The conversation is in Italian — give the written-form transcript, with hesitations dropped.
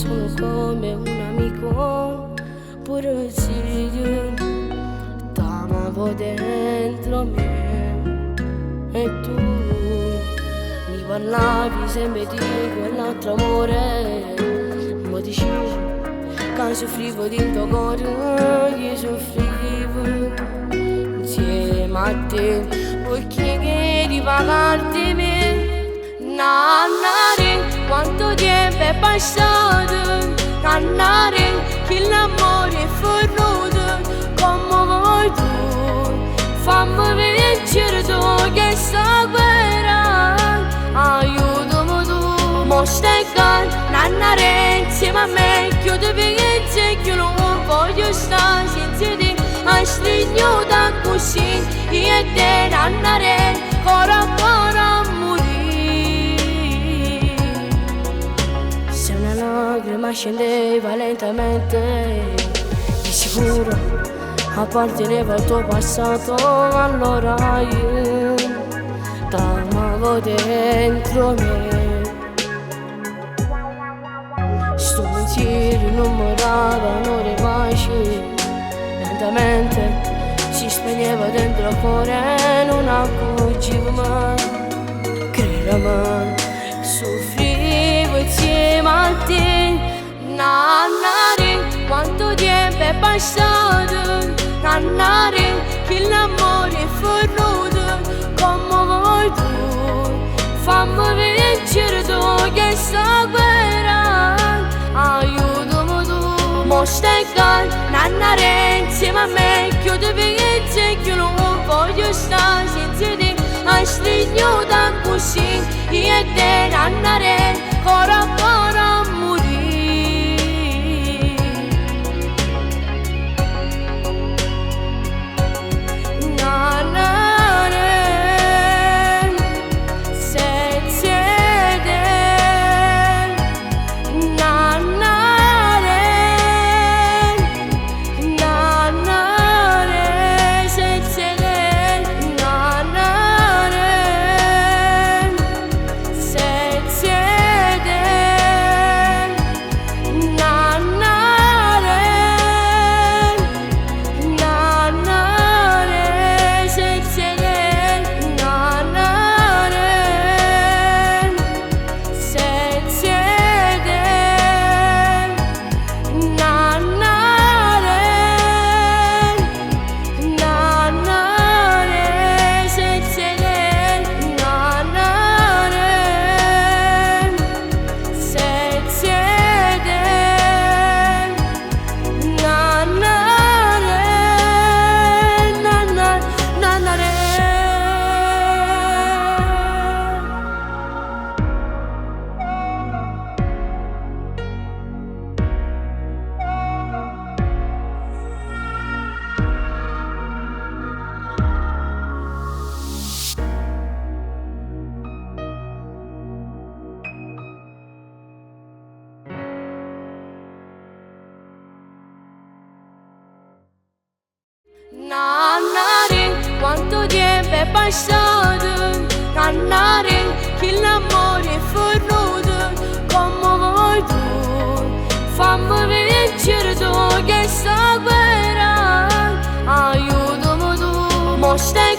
sono come un amico, pure se io t'amavo dentro me. E tu mi parlavi sempre di quell'altro amore, ma dicevi che soffrivo di tuo cuore, io soffrivo insieme a te, perché che ripagarti me. Nannare, quanto tempo è passato, nannare, che l'amore è fornuto, come vuoi tu, fammi vincere tu che sta guerra, aiutami tu, mo stai qua, nannare, insieme a me, chiudo pensa che non voglio stare senza te, a stringere così, io e te, nannare, cuore a cuore a morire. Se una lacrima scendeva lentamente, di sicuro apparteneva al tuo passato, allora io t'amavo dentro me. Sto pensiero non morava, non rimace, lentamente si spegneva dentro il cuore, non accorgevo mai, credimi, soffrivo insieme a te. Nannare, quanto tempo è passato, nannare, che l'amore è fornuto, come vuoi tu, fammi vincere tu che sta guerra, aiutami tu, mo stai qua, nannare, insieme a me, chiudo pensa che non voglio stare senza te, a stringere così, io e te, nannare, cuore a cuore a morire. Nannare, senza te, nannare, nannare, senza te, nannare, senza te, nannare, nannare, senza te, nannare, senza te, nannare, nannare, senza te, nannare, senza te, nannare, nannare. Nannare, quanto tempo è passato, nannare, che l'amore è fornuto, come vuoi tu, fammi vincere tu che sta guerra, aiutami tu, mo stai